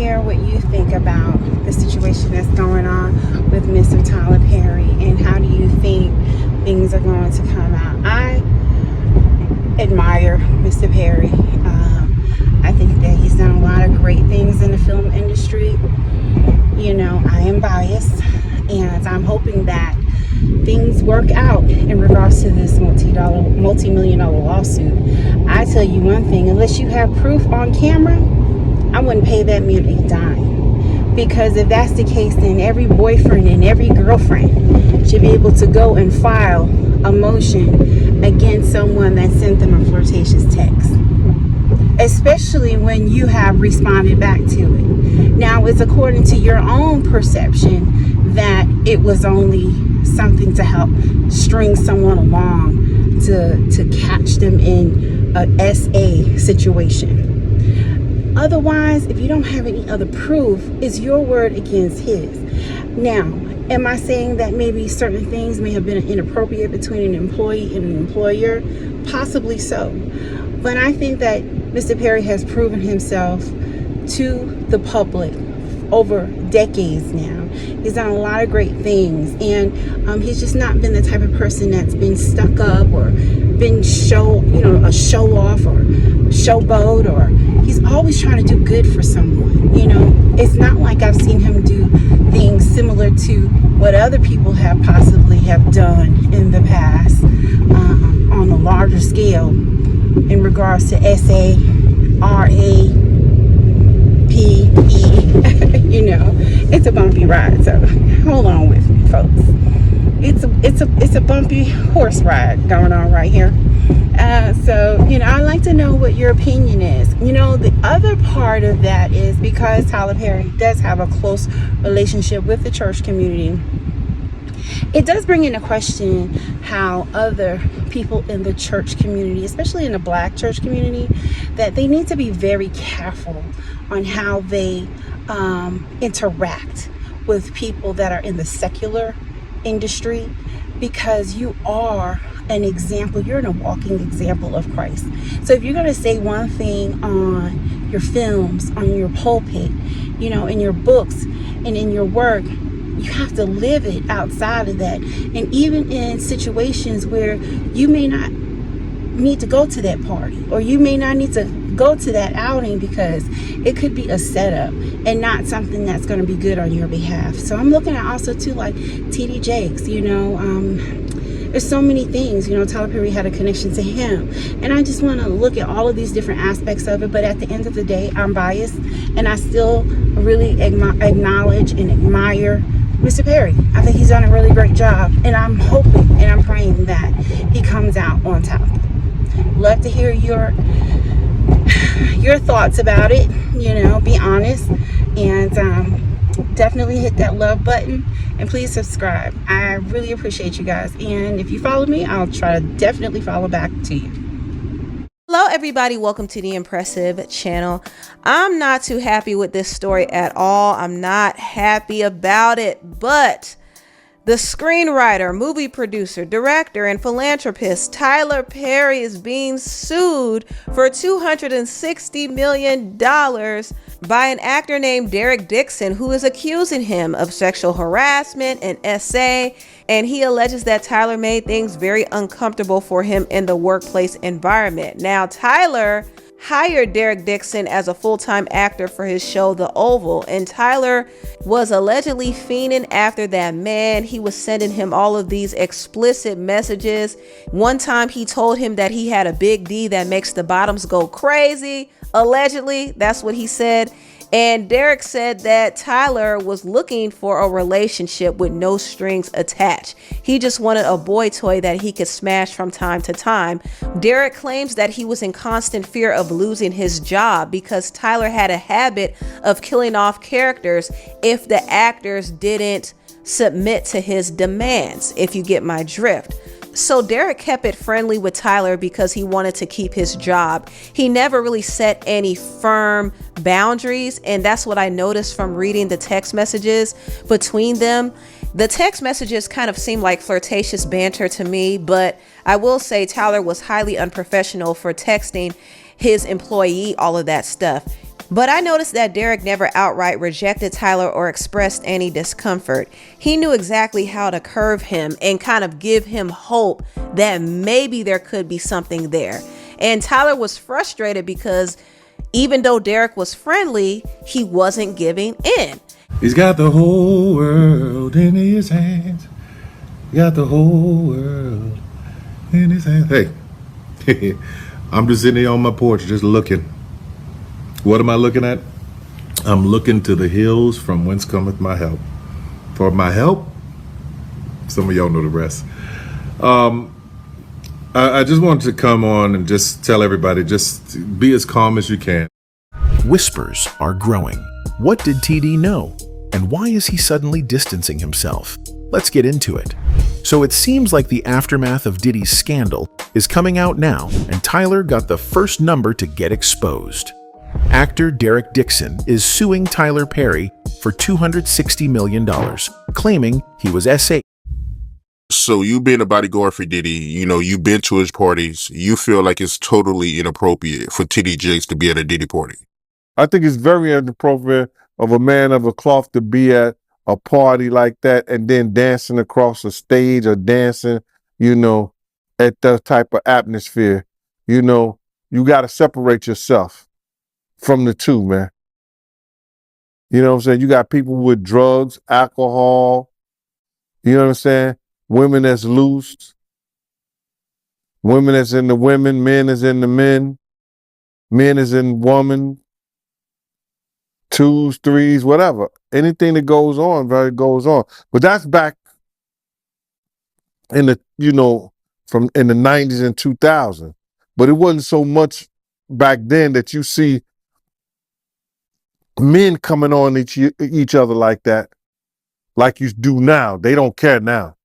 hear what you think about the situation that's going on with Mr. Tyler Perry, and how do you think things are going to come out. I admire Mr. Perry. I think that he's done a lot of great things in the film industry. You know, I am biased, and I'm hoping that things work out in regards to this multi-million-dollar lawsuit. I tell you one thing, unless you have proof on camera, I wouldn't pay that man a dime. Because if that's the case, then every boyfriend and every girlfriend should be able to go and file a motion against someone that sent them a flirtatious text, especially when you have responded back to it. Now, it's according to your own perception that it was only something to help string someone along to catch them in a SA situation. Otherwise, if you don't have any other proof, it's your word against his. Now, am I saying that maybe certain things may have been inappropriate between an employee and an employer? Possibly so. But I think that Mr. Perry has proven himself to the public over decades now. He's done a lot of great things, and he's just not been the type of person that's been stuck up or been a show off or showboat, or he's always trying to do good for someone. You know, it's not like I've seen him do things similar to what other people have possibly have done in the past on a larger scale in regards to SARAPE. You know, it's a bumpy ride, so hold on with me, folks. It's a bumpy horse ride going on right here. So, you know, I'd like to know what your opinion is. You know, the other part of that is because Tyler Perry does have a close relationship with the church community, it does bring into question how other people in the church community, especially in the black church community, that they need to be very careful on how they interact with people that are in the secular industry, because you are an example. You're a walking example of Christ. So if you're going to say one thing on your films, on your pulpit, you know, in your books and in your work, you have to live it outside of that. And even in situations where you may not need to go to that party, or you may not need to go to that outing, because it could be a setup and not something that's going to be good on your behalf. So I'm looking at also too, like TD Jakes, you know, there's so many things, you know, Tyler Perry had a connection to him, and I just want to look at all of these different aspects of it. But at the end of the day, I'm biased, and I still really acknowledge and admire Mr. Perry. I think he's done a really great job, and I'm hoping and I'm praying that he comes out on top. Love to hear your thoughts about it. You know, be honest, and definitely hit that love button, and please subscribe. I really appreciate you guys, and if you follow me, I'll try to definitely follow back to you. Hello everybody, welcome to the Impressive channel. I'm not too happy with this story at all. I'm not happy about it, but the screenwriter, movie producer, director, and philanthropist Tyler Perry is being sued for $260 million by an actor named Derek Dixon, who is accusing him of sexual harassment and SA, and he alleges that Tyler made things very uncomfortable for him in the workplace environment. Now, Tyler hired Derek Dixon as a full-time actor for his show The Oval, and Tyler was allegedly fiending after that man. He was sending him all of these explicit messages. One time he told him that he had a big D that makes the bottoms go crazy. Allegedly, that's what he said. And Derek said that Tyler was looking for a relationship with no strings attached. He just wanted a boy toy that he could smash from time to time. Derek claims that he was in constant fear of losing his job because Tyler had a habit of killing off characters if the actors didn't submit to his demands, if you get my drift. So Derek kept it friendly with Tyler because he wanted to keep his job. He never really set any firm boundaries, and that's what I noticed from reading the text messages between them. The text messages kind of seemed like flirtatious banter to me, but I will say Tyler was highly unprofessional for texting his employee all of that stuff. But I noticed that Derek never outright rejected Tyler or expressed any discomfort. He knew exactly how to curve him and kind of give him hope that maybe there could be something there. And Tyler was frustrated because even though Derek was friendly, he wasn't giving in. He's got the whole world in his hands. Got the whole world in his hands. Hey, I'm just sitting here on my porch just looking. What am I looking at? I'm looking to the hills from whence cometh my help. For my help, some of y'all know the rest. I just wanted to come on and just tell everybody, just be as calm as you can. Whispers are growing. What did TD know? And why is he suddenly distancing himself? Let's get into it. So it seems like the aftermath of Diddy's scandal is coming out now, and Tyler got the first number to get exposed. Actor Derek Dixon is suing Tyler Perry for $260 million, claiming he was SA. So you being a bodyguard for Diddy, you've been to his parties. You feel like it's totally inappropriate for TD Jakes to be at a Diddy party? I think it's very inappropriate of a man of a cloth to be at a party like that and then dancing across a stage or dancing, at that type of atmosphere. You got to separate yourself from the two, man. You know what I'm saying? You got people with drugs, alcohol, you know what I'm saying? Women that's loose, women that's in the women, men is in the men is in woman, twos, threes, whatever. Anything that goes on, goes on. But that's back in the, from in the 90s and 2000s. But it wasn't so much back then that you see men coming on each other like that, like you do now. They don't care now.